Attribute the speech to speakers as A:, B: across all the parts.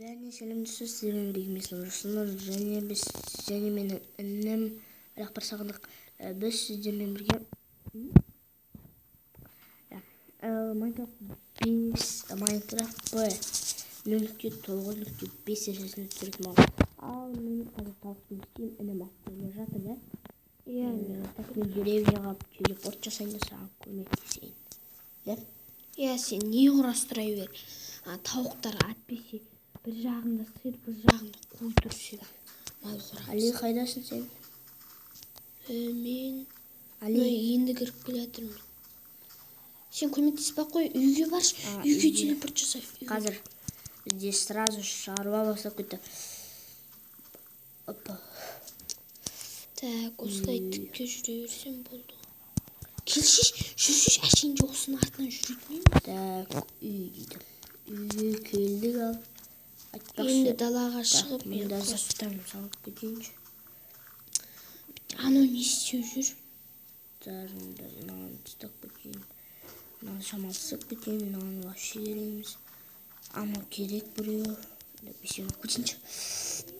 A: Және сәлемдесіз сіздермен біргеміз Нұрсұлтан және менің інім Рахбар Сағындық. Біз сіздермен бірге Майнкрафт 0.9.5 сериясını түсірдім. Ал мен қазір талқытын істеймін, інім келе жатыр, иә? Так мен деревняға телепорт жасайын да саған көмектесейін.
B: Иә, сен не құрастыра бер. Тауықтар атпесе, бір жағында сиыр, бір жағында қой тұршы.
A: Али, қайдасың сен?
B: Мен енді кіріп келе жатырмын. Сен көмектеспей қой, үйге баршы. Үйге телепорт жаса.
A: Қазір бізде сразу шаруа бастап кетті. Опа.
B: Так, осылай тіпке жүре берсем болды. Келшеш, жүршеш, әшейінде осының артынан жүретмеймін.
A: Так, үй дейді. Үйге келдік ал.
B: Енді далаға шығып,
A: мен де заттарымды салып кетейінші.
B: Анау не істеп жүр?
A: Зарымды мынаны тастап кетейін. Мынаны шамалсып кетейін, мынаны вообще кереміз. Анау керек біреу. Бесеуін кетейінші.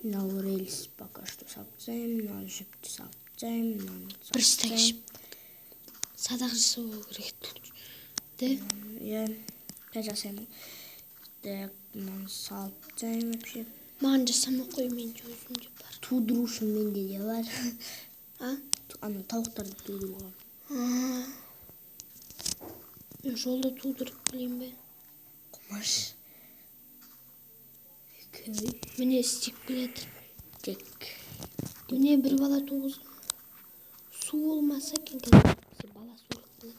A: Мынау рельс пока что салып тастаймын, мынаны жіпті салып тастаймын, мынаны салып тастаймын.
B: Садақ жасау керек.
A: Иә, жасаймын. Так, мынаны салып тастаймын вообще.
B: Маған жасама қой, мен өзімде бар.
A: Тудыру үшін менде де бар. Ана тауықтарды тудыруға.
B: Мен жолда тудырып білейін бе?
A: Құмаш.
B: Міне істеп келеді.
A: Тек.
B: Міне бір бала туғызды. Су болмаса екен қазір бала суырып келеді.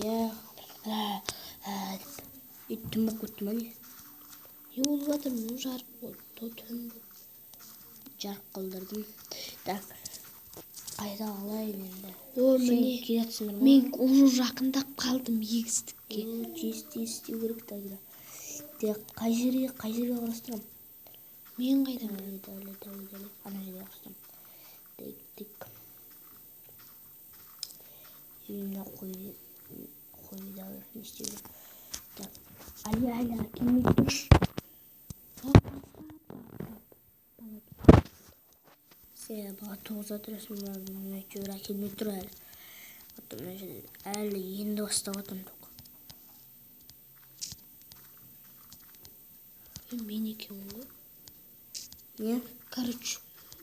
A: Иә. Иттім бақ көттім әне.
B: Не болып жатыр? Мен жарық болды.
A: Жарық қылдырдым. Так. Қайда алайын енді.
B: Міне. Мен уже жақындап қалдым егістікке.
A: Тез істеу керек тағыда. Так, қай жерге қарастырам?
B: Мен қайдам?
A: Дәлі. Ана жерге қарастырам. Так. Үйіне қойды алыр. Не істеу керек? Так. Али, келмей тұрш. Бала тоғыза тұрасың ба? Өйтеуір әкелмей тұр әлі. Әлі енді бастап атым тоқ.
B: Мен екеуім ғой.
A: Не?
B: Короче,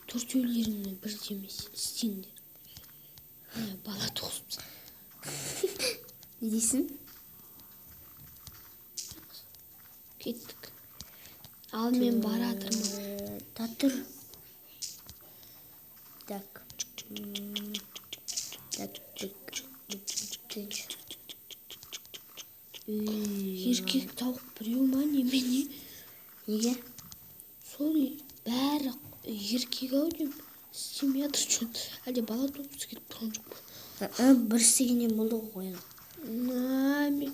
B: төртеулеріңмен бірдеме істеңдер. Бала тоғызыпсың.
A: Не дейсің?
B: Кеттік. Ал мен баратырмын.
A: Татыр. Так.
B: Еркек тауық біреу ма немене?
A: Неге?
B: Сол бәрі еркек-ау деймін. Істемей жатыр жөн. Әлде бала туғысы келіп тұрған жоқ па?
A: Бір істегеннен болды ғой қояды.
B: Мен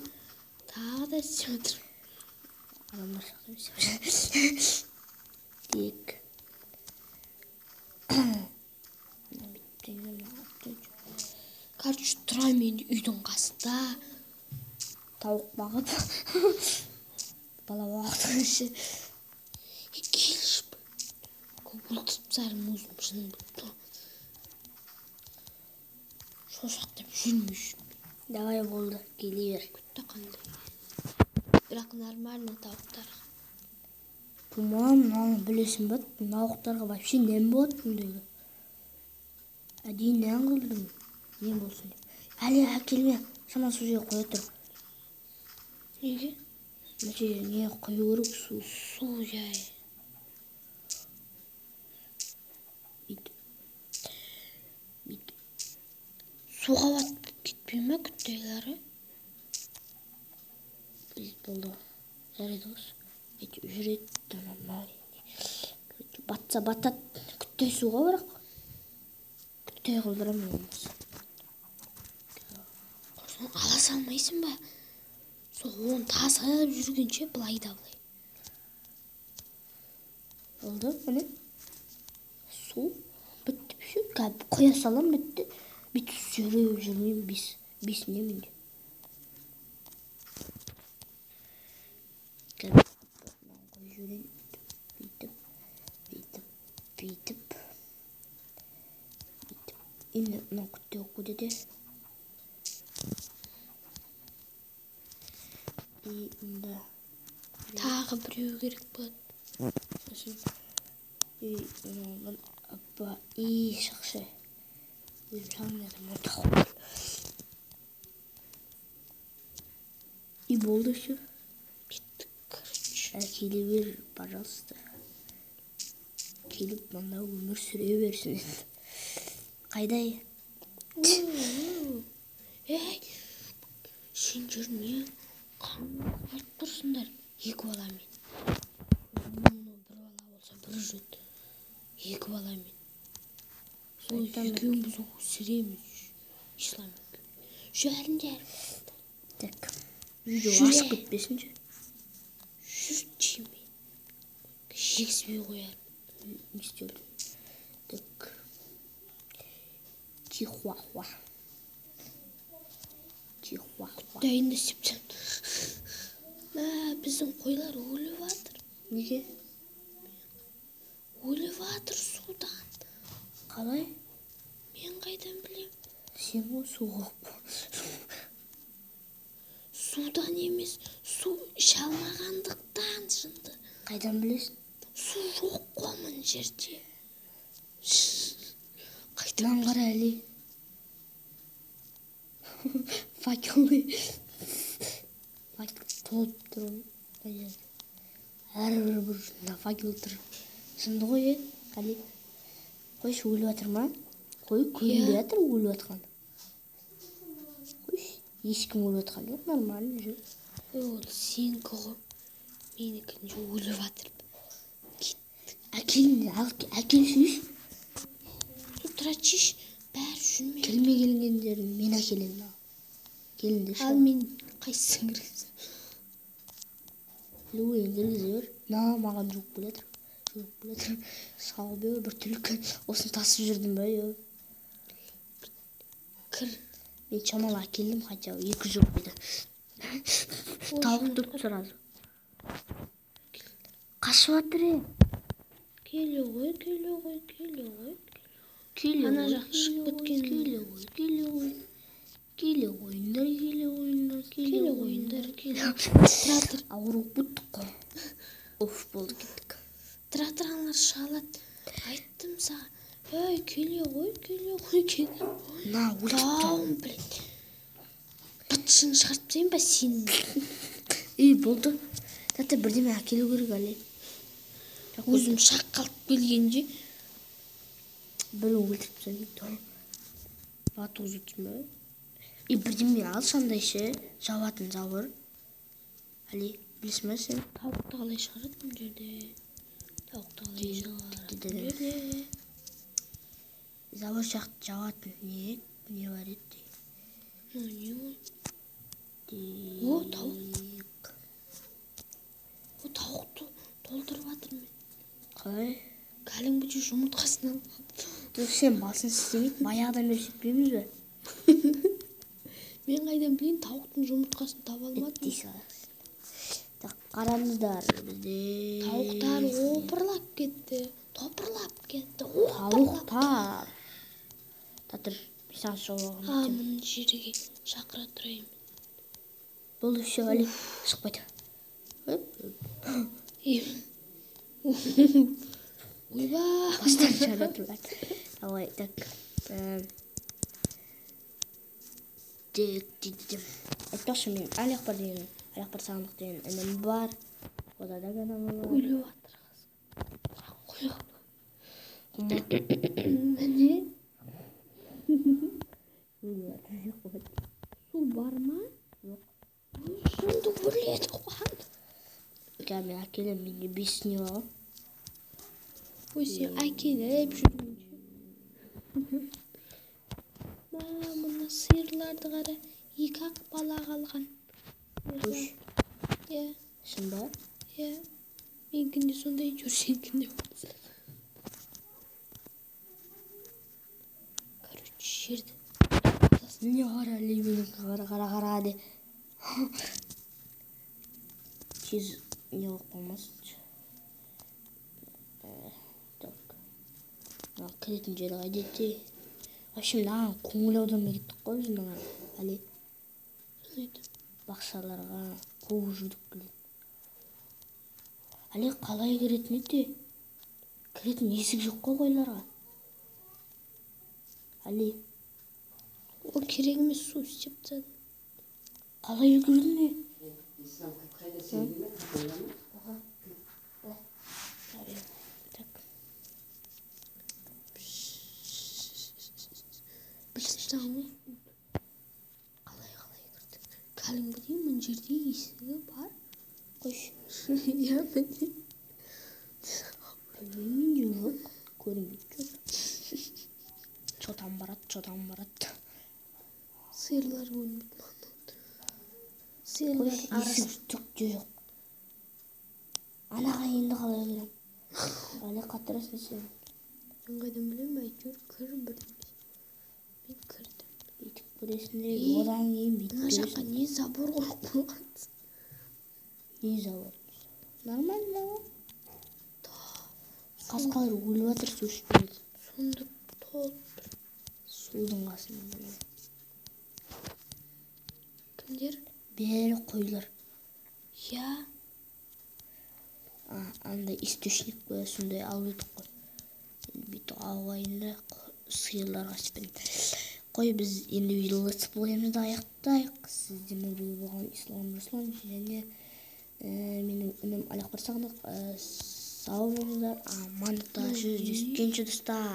B: тағы да істеп жатырмын.
A: Адамдар шақырып істеп Тек.
B: Короче, тұра мен үйдің қасында.
A: Тауық бағып. Бала бағып үші.
B: Келші бі. Көбілтіп сарым өзім шының бұлтты. Шошақтап жүрмейші.
A: Давай болды, келе бер.
B: Күтті қандай. Бірақ нормально тауықтар.
A: Тумам, мынаны білесің бәт. Науықтарға вообще нәм болады бұндайды. Әдейін нән қылдым. Не болсын деп. Әлі әкелме. Шама су жер қоя тұр.
B: Неге?
A: Мәше не қою көрік су.
B: Су жай. Бит. Суға батып кетпей ме күттейлері?
A: Болды. Жарайды осы. Жүрет. Батса батат. Күттей суға бірақ. Күттей қылдырам болмас.
B: Ала салмайсың ба? Сол оны тасып жүргенше былай да былай.
A: Болды, міне. Су. Бітті все. Қоя салам бітті. Бітті жүрмеймін. Бес не менде. Жүрейін. Emne mына күтте окуду де. Мында
B: Тағы біреу керек болады.
A: сосын мына апа шақшы. Өзім сағынадым отақ. Болды все.
B: Bitti, короче.
A: Келе бер, пожалуйста. Келіп мында өмір сүре берсін. Қайда?
B: Ей, сендер не қаңғырып тұрсыңдар? Екі баламен. Бір бала болса бір жөт. Екі баламен. Сол екеуін біз өсіреміз. Ислам жүріңдер.
A: Так. Видео ашып кетпесін же.
B: Жүр жеме. Жегізбей қояр.
A: Не істедім? Так. Чихуахуа. Чихуахуа.
B: Дайында істептен. Біздің қойлар өліп жатыр.
A: Неге?
B: Өліп жатыр судан.
A: Қалай?
B: Мен қайдан білем?
A: Сен ғой суға.
B: Судан емес, су іше алмағандықтан жынды.
A: Қайдан білесің?
B: Су жоқ қой мына жерде.
A: Мынаны қара әлі. Факелы. Факел толып тұр. Әрбір бір жында факел тұр. Жынды ғой, Қали. Қойшы, өліп жатыр ма? Қой, көрінбей жатыр өліп жатқан. Қойшы, ешкім өліп жатқан жоқ, нормально жүр.
B: Ол сенікі ғой. Менікін же өліп жатыр.
A: Әкелшіш.
B: Тұра чиш, бәрі жүрме.
A: Келме келгендерін мен әкелемін. Келіңдерші.
B: Ал мен қайсысын кіргізім?
A: Луен кіргізер. Маған жоқ білетір. Жоқ білетір. Сау бе, бір түлік. Осын тасып жүрдім бе,
B: Кір.
A: Мен шамалы әкелдім, хотя екі жоқ беді. Тауық тұрып сразу. Қашып жатыр,
B: Келе ғой, келе ғой, келе ғой.
A: Келе
B: Ана
A: ғой,
B: жақ шығып кеткен.
A: келе ғой, келе ғой. Келе ойындар, келе ойындар,
B: Келе ойындар,
A: Тұратыр. Ауырып бұттық қой. Оф, болды кеттік.
B: Тұратыранлар шығалады. Айттым саған. Ей, келе ғой, келе ғой, келе ғой.
A: На, өлтіп тұр.
B: Дауым, блядь. Бытшын шығарып тайын ба сенің?
A: Болды. Тәтті бірдеме әкелу керек әлі.
B: Өзім шаққалып келгенде.
A: Бір өлтіп тұр. Бату зүттім бе? Бірдеме ал шандайшы. Жауатын жауыр. Әлі, білесің бе сен?
B: Тауықты қалай шығарады бұл жерде? Тауықты қалай шығарады бұл жерде?
A: Завод жауатын не бар еді?
B: Не ол? О, тауық. О, тауықты толтырып жатыр мен.
A: Қалай?
B: Кәліңбі жұмыртқасынан алып.
A: Сен басын істемейді, баяғыдан бері сөйтпейміз бе?
B: Мен қайдан білейін, тауықтың жұмыртқасын таба алмадым.
A: Қараңыздар бізде.
B: Тауықтар опырлап кетті. Топырлап кетті.
A: Тауықтар. Татыр, саған шоуағын.
B: Мұны жерге шақыра тұрайын.
A: Болды все, Али, шықпайды.
B: Ойба!
A: Бастан жара тұрған. Давай, так. Дек. Айтпақшы мен Аяқпар деген, Аяқпар Сағындық деген інім бар. Ода да ғана бар.
B: Өліп жатыр қыз.
A: Құма.
B: Міне?
A: Өліп жатыр.
B: Су бар ма?
A: Жоқ.
B: Жынды өледі қуан.
A: Мен әкелем, менде 5 не бар.
B: Ой, сен әкеліп жүрмейші. Мұны сиырларды қара. 2 бала қалған.
A: Қош. Шын ба?
B: Менкінде сондай жүрсенкінде болса. Короче, жерді.
A: Не қара, лебенің қара де. Тез не болып қалмасын. Так. Кіретін жері қайдетті. Şimdi ана көңіл аудармай кеттік қой біз мына әле
B: Söyledi.
A: бақшаларға қуып жүрдік келеді. Әле қалай кіретін еді? Кіретін есік жоқ қой қойларға. Әле
B: O керегіміз су істеп тастады.
A: қалай кірдің не? Так.
B: Білсіз қалай кірдік. Кәдімгідей мына жерде есігі бар.
A: Қойшы.
B: Иә, міне.
A: Білмеймін жоқ. Көрмейді. Чотан барады.
B: Сиырлар көрінбейді. Сиырлар
A: Қойшы, есік түк те жоқ. Анаға енді қалай кірем? Әле қатырасың сен.
B: Мен қайдан білемін, әйтеуір кір бірдеңе. Мен кірдім.
A: Бүйтіп көресің де, одан кейін бүйтіп
B: Мына жаққа
A: көресің.
B: не забор қойып қойғансың?
A: Не завод? Нормально ғой. Қасқалар өліп жатыр су ішіп келді.
B: Сонда толып тұр.
A: Судың қасында.
B: Кімдер?
A: Бәрі қойлар.
B: Иә.
A: Андай источник қоя сондай алып едік қой. Бүйтіп ауайында сиырларға ішпен. Қой біз енді видеосы блогымызды аяқтайық. Сіздермен бірге болған Ислам Руслан және менің інім Алек Барсағанов. Сау болыңыздар. Амандықта жүздескенше достар.